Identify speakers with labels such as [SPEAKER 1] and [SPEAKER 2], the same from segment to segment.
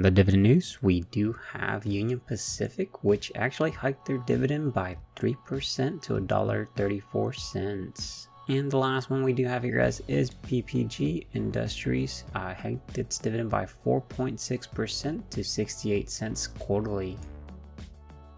[SPEAKER 1] On the dividend news, we do have Union Pacific, which actually hiked their dividend by 3% to $1.34. And the last one we do have here, guys, is PPG Industries. Hiked its dividend by 4.6% to 68 cents quarterly.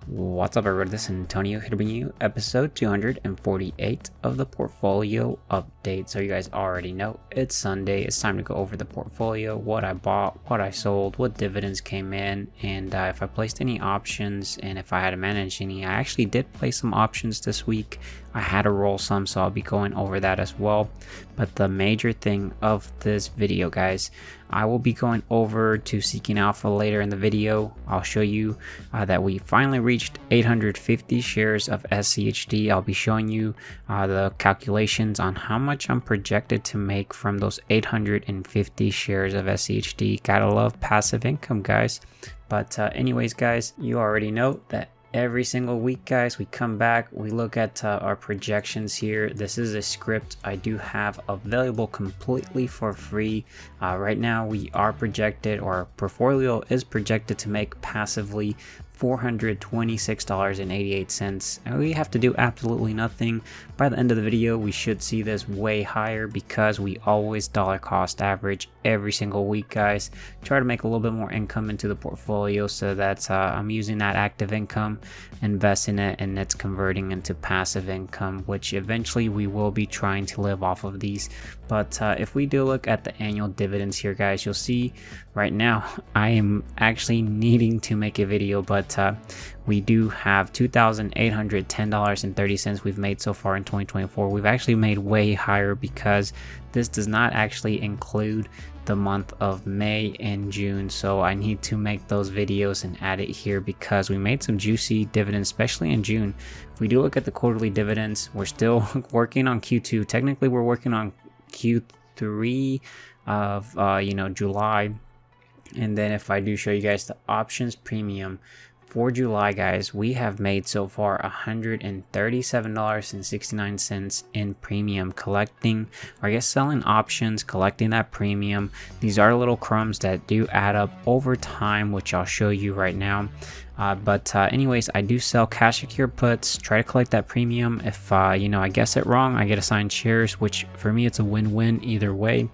[SPEAKER 1] What's up, everybody? This is Antonio here to bring you episode 248 of the portfolio update. So you guys already know it's Sunday. It's time to go over the portfolio, what I bought, what I sold, what dividends came in, and if I placed any options, and if I had to manage any. I actually did place some options this week. I had to roll some, so I'll be going over that as well. But the major thing of this video, guys, I will be going over to Seeking Alpha later in the video. I'll show you that we finally reached 850 shares of SCHD. I'll be showing you the calculations on how much I'm projected to make from those 850 shares of SCHD. Gotta love passive income, guys. But anyways, guys, you already know that every single week, guys, we come back, we look at our projections here. This is a script I do have available completely for free. Right now we are projected, or our portfolio is projected to make passively $426.88, and we have to do absolutely nothing. By the end of the video, we should see this way higher because we always dollar cost average every single week, guys. Try to make a little bit more income into the portfolio so that I'm using that active income, invest in it, and it's converting into passive income, which eventually we will be trying to live off of these. But if we do look at the annual dividends here, guys, you'll see right now I am actually needing to make a video, but we do have $2,810.30 we've made so far in 2024. We've actually made way higher because this does not actually include the month of May and June, so I need to make those videos and add it here because we made some juicy dividends, especially in June. If we do look at the quarterly dividends, we're still working on Q2. Technically we're working on Q3 of July. And then if I do show you guys the options premium for July, guys, we have made so far $137.69 in premium, collecting, or I guess selling options, collecting that premium. These are little crumbs that do add up over time, which I'll show you right now. But anyways, I do sell cash secure puts, try to collect that premium. If I guess it wrong, I get assigned shares, which for me it's a win-win either way.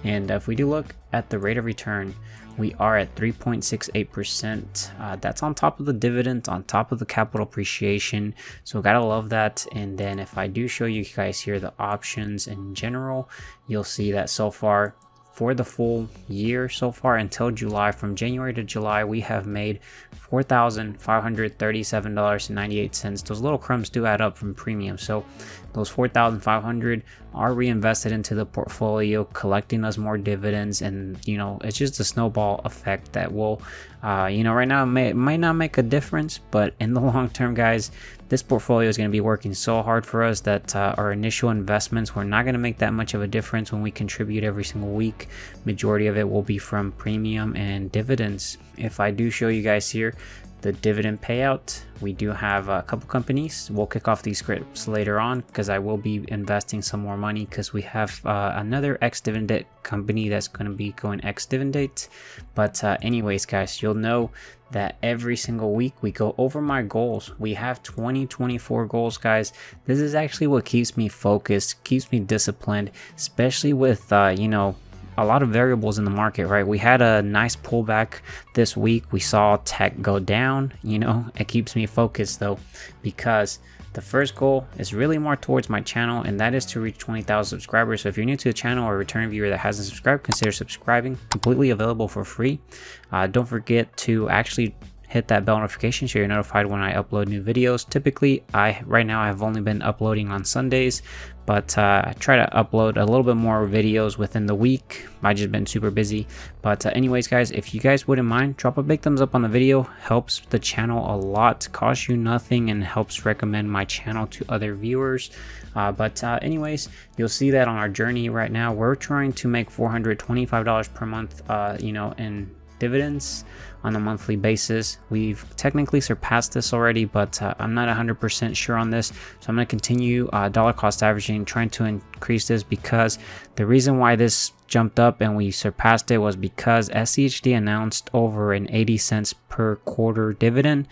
[SPEAKER 1] And if we do look at the rate of return, we are at 3.68%. That's on top of the dividend, on top of the capital appreciation. So gotta love that. And then if I do show you guys here the options in general, you'll see that so far for the full year, so far until July, from January to July, we have made $4,537.98. Those little crumbs do add up from premium. So those $4,500 are reinvested into the portfolio, collecting us more dividends. And it's just a snowball effect that will right now it might not make a difference, but in the long term, guys, this portfolio is going to be working so hard for us that our initial investments, we're not going to make that much of a difference when we contribute every single week. Majority of it will be from premium and dividends. If I do show you guys here the dividend payout, we do have a couple companies. We'll kick off these scripts later on because I will be investing some more money because we have another ex-dividend company that's going to be going ex-dividend. But anyways, guys, you'll know that every single week we go over my goals. We have 2024 goals, guys. This is actually what keeps me focused, keeps me disciplined, especially with a lot of variables in the market, right? We had a nice pullback this week. We saw tech go down. It keeps me focused though, because the first goal is really more towards my channel, and that is to reach 20,000 subscribers. So if you're new to the channel or a returning viewer that hasn't subscribed, consider subscribing. Completely available for free. Don't forget to actually hit that bell notification so you're notified when I upload new videos. Typically, right now I've only been uploading on Sundays, but I try to upload a little bit more videos within the week. I've just been super busy. But anyways, guys, if you guys wouldn't mind, drop a big thumbs up on the video. Helps the channel a lot, costs you nothing, and helps recommend my channel to other viewers. But anyways, you'll see that on our journey right now, we're trying to make $425 per month, in dividends on a monthly basis. We've technically surpassed this already, but I'm not 100% sure on this, so I'm going to continue dollar cost averaging, trying to increase this, because the reason why this jumped up and we surpassed it was because SCHD announced over an 80 cents per quarter dividend.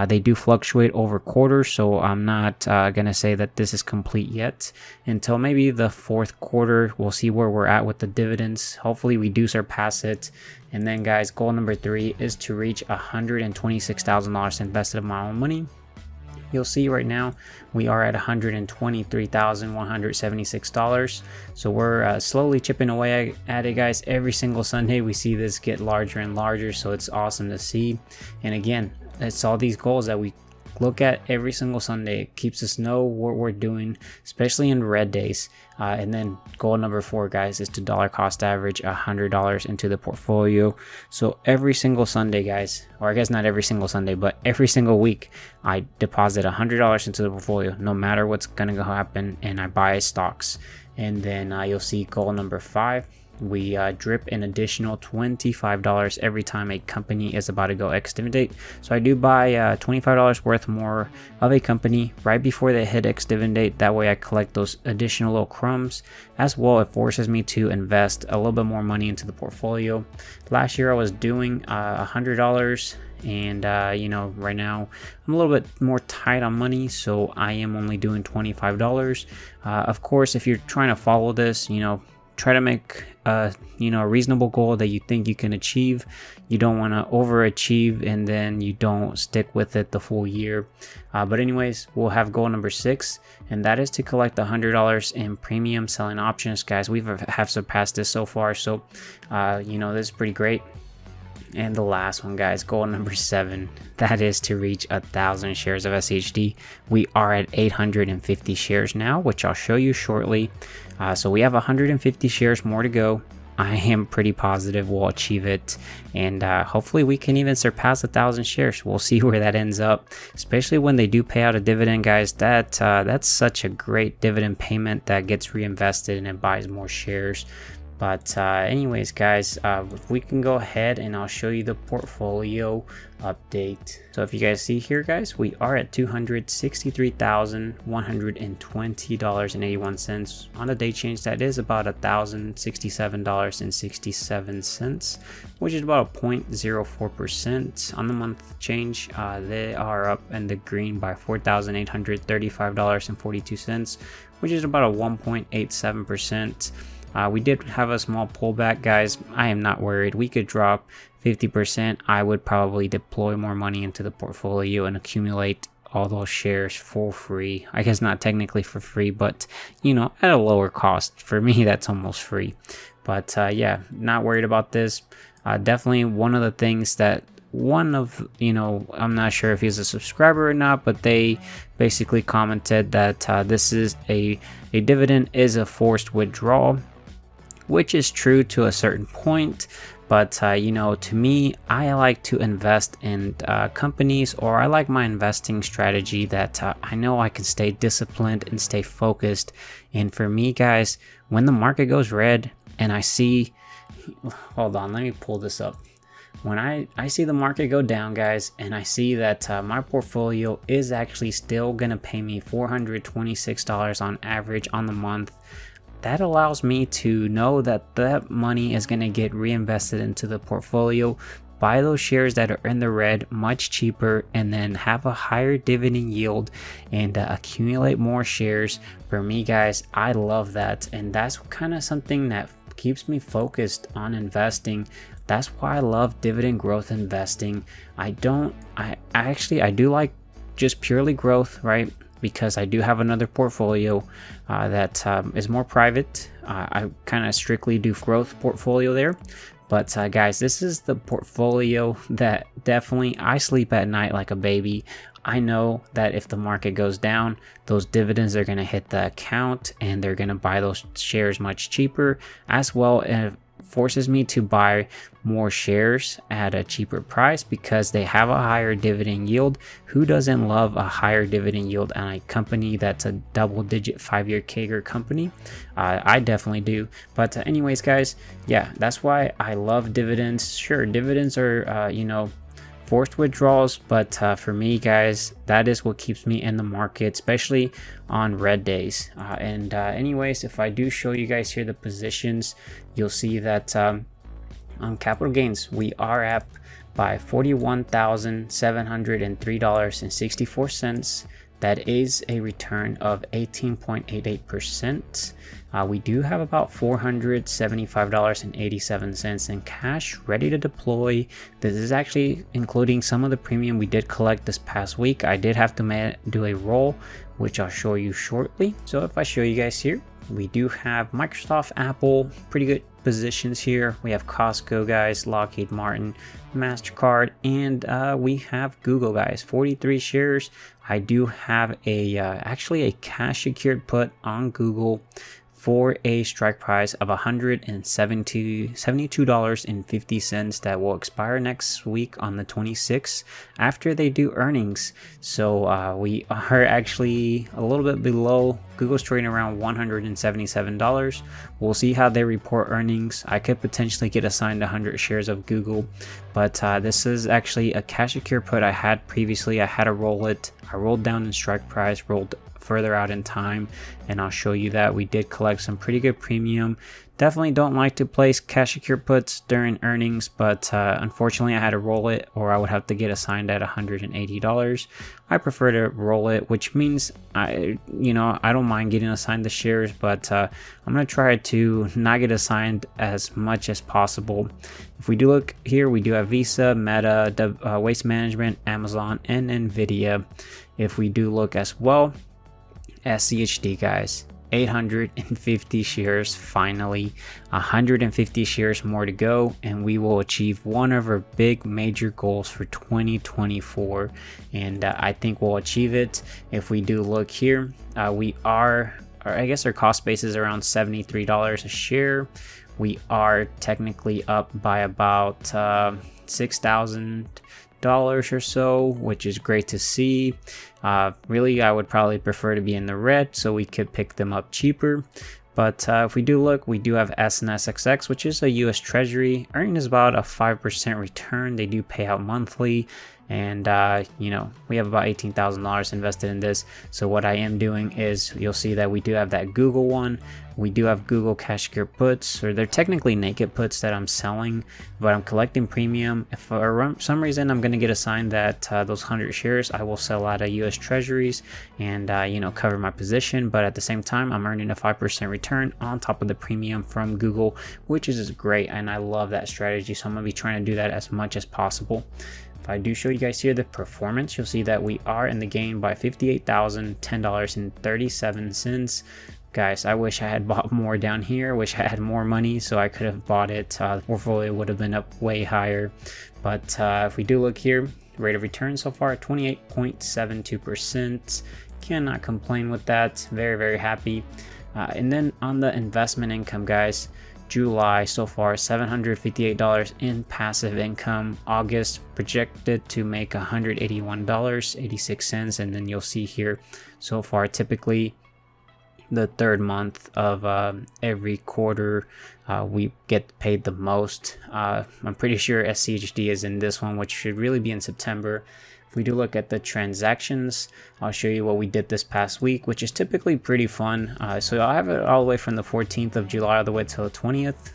[SPEAKER 1] They do fluctuate over quarters, so I'm not gonna say that this is complete yet until maybe the fourth quarter. We'll see where we're at with the dividends. Hopefully we do surpass it. And then guys, goal number 3 is to reach $126,000 invested of my own money. You'll see right now we are at $123,176. So we're slowly chipping away at it, guys. Every single Sunday we see this get larger and larger, so it's awesome to see. And again, it's all these goals that we look at every single Sunday. It keeps us know what we're doing, especially in red days. And then goal number 4, guys, is to dollar cost average $100 into the portfolio. So every single Sunday, guys, or I guess not every single Sunday, but every single week, I deposit $100 into the portfolio, no matter what's gonna go happen, and I buy stocks. And then you'll see goal number 5. We drip an additional $25 every time a company is about to go ex-dividend. So I do buy $25 worth more of a company right before they hit ex-dividend. That way I collect those additional little crumbs. As well, it forces me to invest a little bit more money into the portfolio. Last year I was doing $100. And you know, right now I'm a little bit more tight on money, so I am only doing $25. Of course, if you're trying to follow this, you know, try to make a reasonable goal that you think you can achieve. You don't want to overachieve and then you don't stick with it the full year. But anyways, we'll have goal number 6, and that is to collect $100 in premium selling options. Guys, we have surpassed this so far, so you know, this is pretty great. And the last one, guys, goal number 7, that is to reach 1,000 shares of SCHD. We are at 850 shares now, which I'll show you shortly. So we have 150 shares more to go. I am pretty positive we'll achieve it, and hopefully we can even surpass 1,000 shares. We'll see where that ends up, especially when they do pay out a dividend, guys. That's such a great dividend payment that gets reinvested and it buys more shares. But anyways, guys, if we can go ahead and I'll show you the portfolio update. So if you guys see here, guys, we are at $263,120.81 on the day change. That is about $1,067.67, which is about a 0.04%. On the month change, they are up in the green by $4,835.42, which is about a 1.87%. We did have a small pullback, guys. I am not worried. We could drop 50%. I would probably deploy more money into the portfolio and accumulate all those shares for free. I guess not technically for free, but you know, at a lower cost. For me, that's almost free. But yeah, not worried about this. Definitely one of the things that I'm not sure if he's a subscriber or not, but they basically commented that this is a dividend is a forced withdrawal, which is true to a certain point. But you know, to me, I like to invest in companies, or I like my investing strategy that I know I can stay disciplined and stay focused. And for me, guys, when the market goes red and I see, hold on, let me pull this up. When I see the market go down, guys, and I see that my portfolio is actually still gonna pay me $426 on average on the month, that allows me to know that that money is gonna get reinvested into the portfolio, buy those shares that are in the red much cheaper, and then have a higher dividend yield and accumulate more shares. For me, guys, I love that, and that's kind of something that keeps me focused on investing. That's why I love dividend growth investing. I do like just purely growth, right? Because I do have another portfolio that is more private. I kind of strictly do growth portfolio there. But guys, this is the portfolio that definitely I sleep at night like a baby. I know that if the market goes down, those dividends are going to hit the account and they're going to buy those shares much cheaper, as well as forces me to buy more shares at a cheaper price because they have a higher dividend yield. Who doesn't love a higher dividend yield on a company that's a double-digit 5-year CAGR company? I definitely do. But anyways, guys, yeah, that's why I love dividends. Sure, dividends are forced withdrawals, but for me, guys, that is what keeps me in the market, especially on red days. Anyways, if I do show you guys here the positions, you'll see that on capital gains, we are up by $41,703.64. That is a return of 18.88%. We do have about $475.87 in cash ready to deploy. This is actually including some of the premium we did collect this past week. I did have to do a roll, which I'll show you shortly. So if I show you guys here, we do have Microsoft, Apple, pretty good positions here. We have Costco, guys, Lockheed Martin, MasterCard, and we have Google, guys, 43 shares. I do have a actually a cash secured put on Google for a strike price of $172.50 that will expire next week on the 26th after they do earnings. So we are actually a little bit below. Google's trading around $177. We'll see how they report earnings. I could potentially get assigned 100 shares of Google, but this is actually a cash secure put I had previously. I had to roll it. I rolled down in strike price, rolled further out in time, and I'll show you that we did collect some pretty good premium. Definitely don't like to place cash secure puts during earnings, but unfortunately I had to roll it, or I would have to get assigned at $180. I prefer to roll it, which means I don't mind getting assigned the shares, but I'm gonna try to not get assigned as much as possible. If we do look here, we do have Visa, Meta, Waste Management, Amazon, and Nvidia. If we do look as well, SCHD, guys, 850 shares, finally 150 shares more to go, and we will achieve one of our big major goals for 2024, and I think we'll achieve it. If we do look here, we are, or I guess our cost base is around $73 a share. We are technically up by about $6,000 or so, which is great to see. Really, I would probably prefer to be in the red so we could pick them up cheaper. But if we do look, we do have SNSXX, which is a US Treasury. Earning is about a 5% return. They do pay out monthly. And, we have about $18,000 invested in this. So what I am doing is, you'll see that we do have that Google one. We do have Google cash secure puts, or they're technically naked puts that I'm selling, but I'm collecting premium. If for some reason I'm going to get assigned that those 100 shares, I will sell out of US Treasuries and, cover my position. But at the same time, I'm earning a 5% return on top of the premium from Google, which is great. And I love that strategy. So I'm going to be trying to do that as much as possible. If I do show you guys here the performance, you'll see that we are in the game by $58,010.37. Guys, I wish I had bought more down here. Wish I had more money so I could have bought it. The portfolio would have been up way higher. But if we do look here, rate of return so far, 28.72%. Cannot complain with that. Very, very happy. And then on the investment income, guys, July so far, $758 in passive income. August projected to make $181.86, and then you'll see here so far, typically the third month of every quarter, we get paid the most. I'm pretty sure SCHD is in this one, which should really be in September. If we do look at the transactions, I'll show you what we did this past week, which is typically pretty fun. So I have it all the way from the 14th of July all the way till the 20th.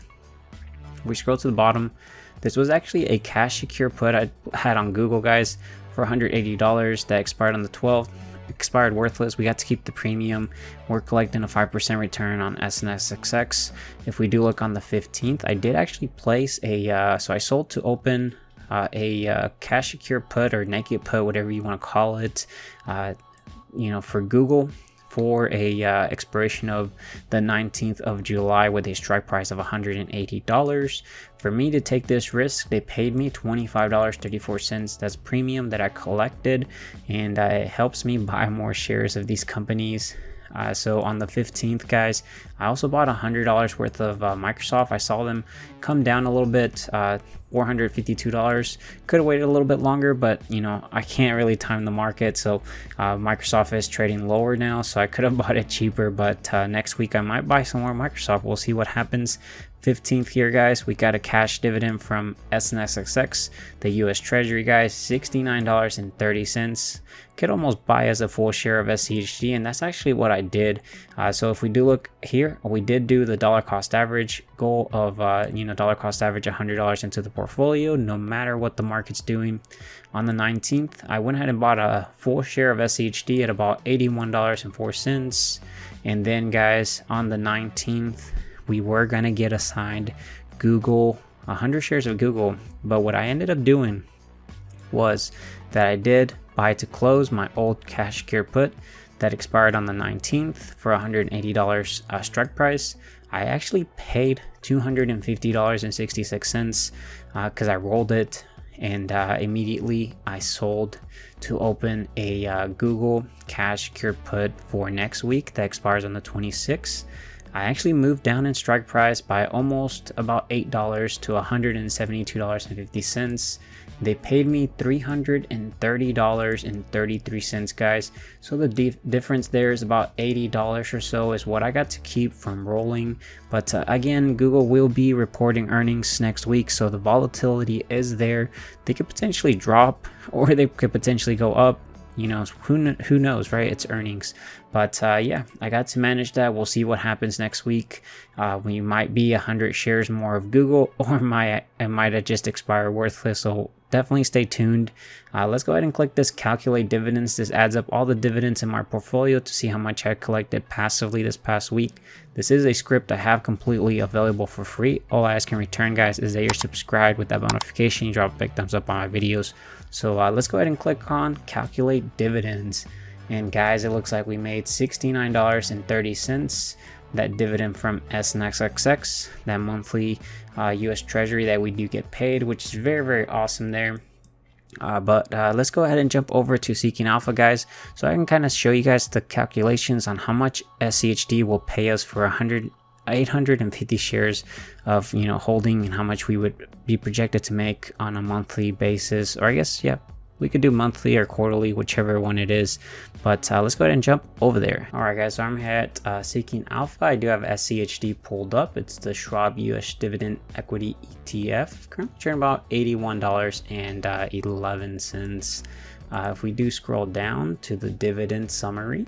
[SPEAKER 1] We scroll to the bottom. This was actually a cash secure put I had on Google, guys, for $180 that expired on the 12th. Expired worthless. We got to keep the premium. We're collecting a 5% return on SNSXX. If we do look on the 15th, I did actually place a so I sold to open a cash secure put, or naked put, whatever you want to call it, for Google, for a expiration of the 19th of July with a strike price of $180. For me to take this risk, they paid me $25.34. That's premium that I collected, and it helps me buy more shares of these companies. So on the 15th, guys, I also bought $100 worth of Microsoft. I saw them come down a little bit, $452. Could have waited a little bit longer, but I can't really time the market. So Microsoft is trading lower now, so I could have bought it cheaper. But next week I might buy some more Microsoft. We'll see what happens. 15th here, guys, we got a cash dividend from SNXXX, the US Treasury, guys, $69.30. Could almost buy as a full share of SCHD, and that's actually what I did. So if we do look here, we did do the dollar cost average goal of dollar cost average $100 into the portfolio, no matter what the market's doing. On the 19th, I went ahead and bought a full share of SCHD at about $81.04. And then, guys, on the 19th, we were gonna get assigned Google, 100 shares of Google, but what I ended up doing was that I did buy to close my old cash secured put that expired on the 19th for $180 strike price. I actually paid $250.66 because I rolled it, and immediately I sold to open a Google cash secured put for next week that expires on the 26th. I actually moved down in strike price by almost about $8 to $172.50. They paid me $330.33, guys. So the difference there is about $80 or so is what I got to keep from rolling. But again, Google will be reporting earnings next week, so the volatility is there. They could potentially drop, or they could potentially go up. You know, who knows, right? It's earnings. But yeah, I got to manage that. We'll see what happens next week. We might be 100 shares more of Google, or it might just expire worthless. So definitely stay tuned. Let's go ahead and click this calculate dividends. This adds up all the dividends in my portfolio to see how much I collected passively this past week. This is a script I have completely available for free. All I ask in return, guys, is that you're subscribed with that notification. You drop a big thumbs up on my videos. So let's go ahead and click on calculate dividends. And guys, it looks like we made $69.30. That dividend from SNXXX, that monthly US Treasury that we do get paid, which is very, very awesome there. But let's go ahead and jump over to Seeking Alpha, guys, so I can kind of show you guys the calculations on how much SCHD will pay us for 850 shares of holding, and how much we would be projected to make on a monthly basis, or I guess, yeah, we could do monthly or quarterly, whichever one it is. But let's go ahead and jump over there. All right, guys, so I'm here at Seeking Alpha. I do have SCHD pulled up. It's the Schwab US Dividend Equity ETF, currently trading about $81.11. If we do scroll down to the dividend summary,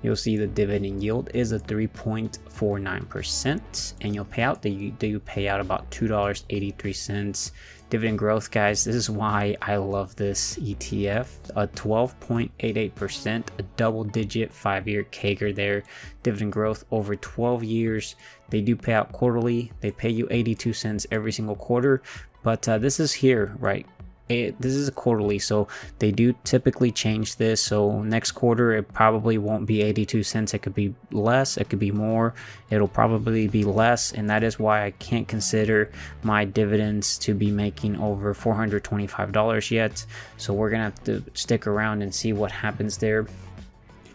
[SPEAKER 1] you'll see the dividend yield is a 3.49%. Annual payout, they do pay out about $2.83. Dividend growth, guys, this is why I love this ETF. A 12.88%, a double-digit 5-year CAGR there. Dividend growth over 12 years. They do pay out quarterly. They pay you 82 cents every single quarter. But this is here, right? This is a quarterly, so they do typically change this. So next quarter, it probably won't be 82 cents. It could be less, it could be more. It'll probably be less, and that is why I can't consider my dividends to be making over $425 yet. So we're gonna have to stick around and see what happens there.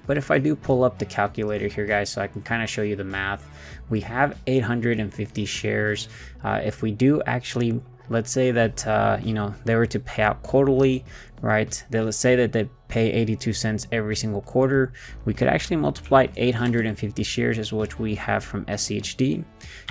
[SPEAKER 1] But if I do pull up the calculator here, guys, so I can kind of show you the math, we have 850 shares. If we do actually, let's say that they were to pay out quarterly, right? Let's say that they pay 82 cents every single quarter. We could actually multiply 850 shares, is what we have from SCHD.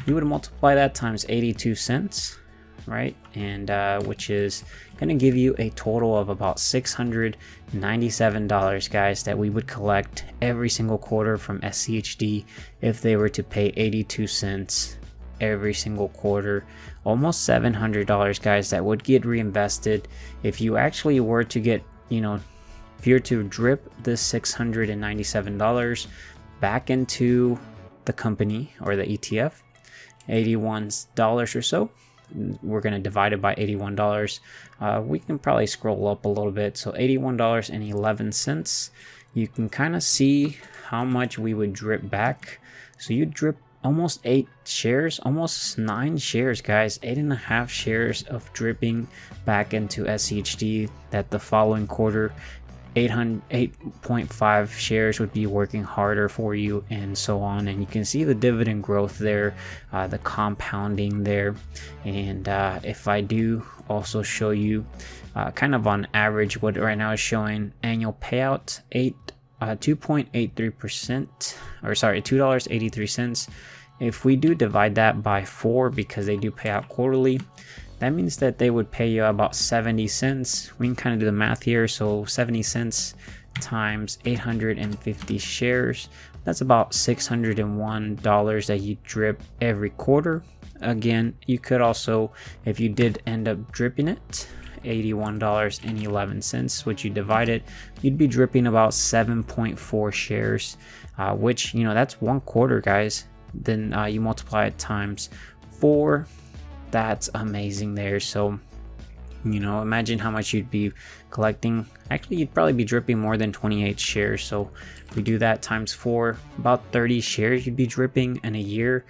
[SPEAKER 1] You would multiply that times 82 cents, right? And which is going to give you a total of about $697, guys, that we would collect every single quarter from SCHD if they were to pay 82 cents every single quarter. Almost $700, guys, that would get reinvested if you actually were to get, if you're to drip this $697 back into the company or the ETF, $81 or so. We're going to divide it by $81. We can probably scroll up a little bit. So $81.11. You can kind of see how much we would drip back. So you drip almost 8 shares, almost 9 shares, guys, 8.5 shares of dripping back into SCHD, that the following quarter 8.5 shares would be working harder for you, and so on. And you can see the dividend growth there, the compounding there. And if I do also show you kind of on average what right now is showing annual payout, 2.83%, or sorry, $2.83. If we do divide that by 4, because they do pay out quarterly, that means that they would pay you about 70 cents. We can kind of do the math here. So 70 cents times 850 shares, that's about $601 that you drip every quarter. Again, you could also, if you did end up dripping it, $81.11, which you divide it, you'd be dripping about 7.4 shares, which, you know, that's 1 quarter, guys. Then you multiply it times 4. That's amazing there. So, you know, imagine how much you'd be collecting. Actually, you'd probably be dripping more than 28 shares. So if we do that times 4, about 30 shares you'd be dripping in a year.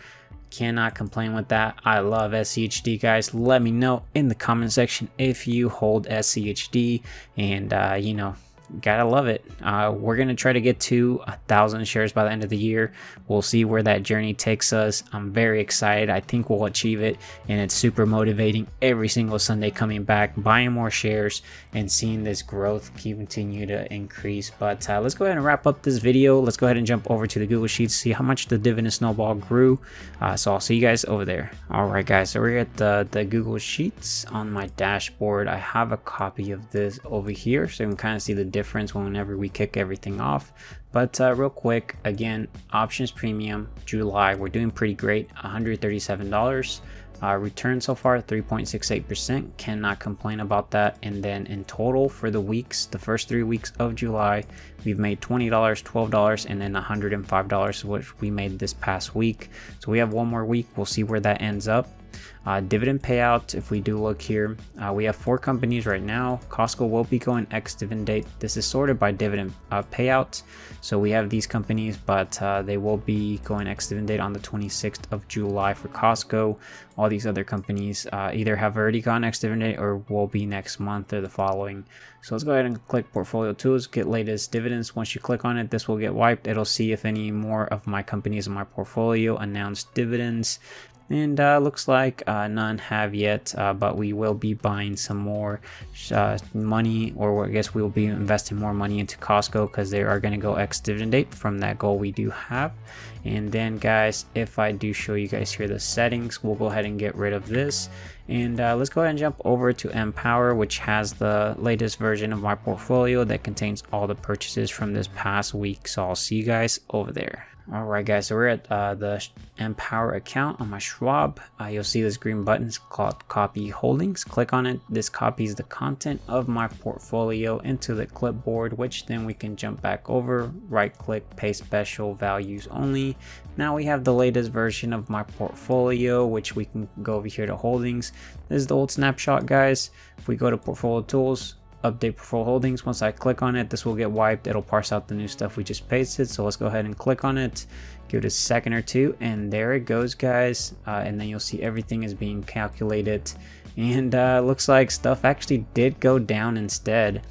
[SPEAKER 1] Cannot complain with that. I love SCHD, guys. Let me know in the comment section if you hold SCHD, and you know, gotta love it. We're gonna try to get to 1,000 shares by the end of the year. We'll see where that journey takes us. I'm very excited. I think we'll achieve it, and it's super motivating every single Sunday coming back, buying more shares, and seeing this growth continue to increase. But let's go ahead and wrap up this video. Let's go ahead and jump over to the Google Sheets, see how much the dividend snowball grew. So I'll see you guys over there. All right, guys, so we're at the Google Sheets on my dashboard. I have a copy of this over here, so you can kind of see the difference whenever we kick everything off. But real quick, again, options premium July, we're doing pretty great, $137. Return so far 3.68%, cannot complain about that. And then in total for the weeks, the first 3 weeks of July, we've made $20, $12, and then $105, which we made this past week. So we have 1 more week. We'll see where that ends up. Dividend payout, if we do look here, we have 4 companies right now. Costco will be going ex-dividend date. This is sorted by dividend payout. So we have these companies, but they will be going ex-dividend date on the 26th of July for Costco. All these other companies either have already gone ex-dividend date or will be next month or the following. So let's go ahead and click Portfolio Tools, get latest dividends. Once you click on it, this will get wiped. It'll see if any more of my companies in my portfolio announced dividends. And looks like none have yet, but we will be buying some more money, or I guess we'll be investing more money into Costco because they are going to go ex-dividend date from that goal we do have. And then, guys, if I do show you guys here the settings, we'll go ahead and get rid of this. And let's go ahead and jump over to Empower, which has the latest version of my portfolio that contains all the purchases from this past week. So I'll see you guys over there. All right, guys, so we're at the Empower account on my Schwab. You'll see this green button called Copy Holdings. Click on it. This copies the content of my portfolio into the clipboard, which then we can jump back over, right click, paste special values only. Now we have the latest version of my portfolio, which we can go over here to holdings. This is the old snapshot, guys. If we go to Portfolio Tools, update portfolio holdings, once I click on it, this will get wiped. It'll parse out the new stuff we just pasted. So let's go ahead and click on it, give it a second or two, and there it goes, guys. And then you'll see everything is being calculated, and looks like stuff actually did go down instead.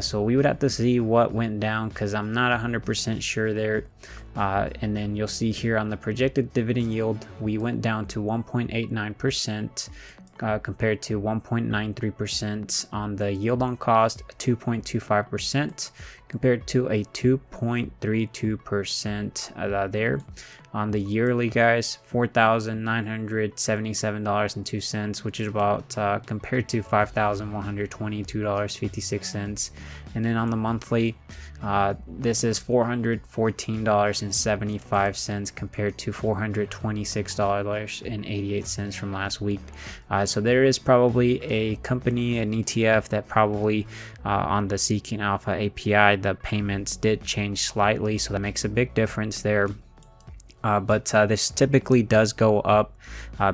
[SPEAKER 1] So we would have to see what went down, because I'm not 100% sure there. And then you'll see here on the projected dividend yield, we went down to 1.89%. Compared to 1.93% on the yield on cost, 2.25% compared to a 2.32% there. On the yearly, guys, $4,977.02, which is about compared to $5,122.56. And then on the monthly, this is $414.75 compared to $426.88 from last week. So there is probably a company, an ETF, that probably on the Seeking Alpha API, the payments did change slightly, so that makes a big difference there. But this typically does go up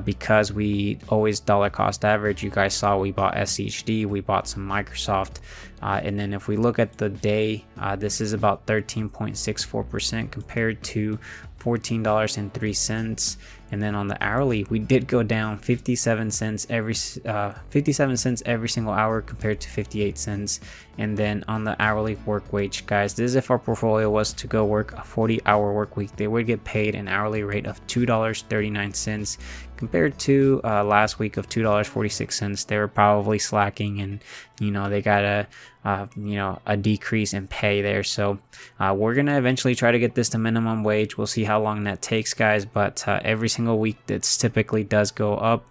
[SPEAKER 1] because we always dollar cost average. You guys saw we bought SCHD, we bought some Microsoft, and then if we look at the day, this is about 13.64% compared to $14.03. And then on the hourly, we did go down 57 cents every single hour compared to 58 cents. And then on the hourly work wage, guys, this is if our portfolio was to go work a 40-hour work week, they would get paid an hourly rate of $2.39 compared to last week of $2.46. They were probably slacking, and they got a decrease in pay there. So we're gonna eventually try to get this to minimum wage. We'll see how long that takes, guys, but every single week this typically does go up.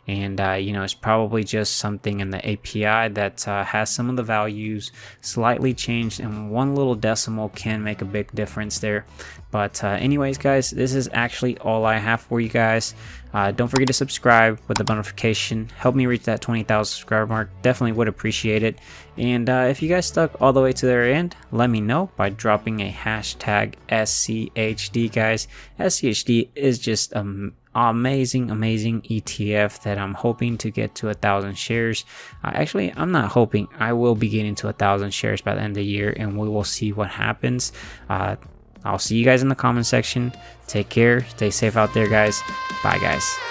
[SPEAKER 1] And it's probably just something in the API that has some of the values slightly changed, and one little decimal can make a big difference there. But anyways, guys, this is actually all I have for you guys. Don't forget to subscribe with the notification. Help me reach that 20,000 subscriber mark. Definitely would appreciate it. And if you guys stuck all the way to the end, let me know by dropping a hashtag SCHD, guys. SCHD is just amazing ETF that I'm hoping to get to 1,000 shares. Actually, I'm not hoping. I will be getting to 1,000 shares by the end of the year, and we will see what happens. I'll see you guys in the comment section. Take care. Stay safe out there, guys. Bye, guys.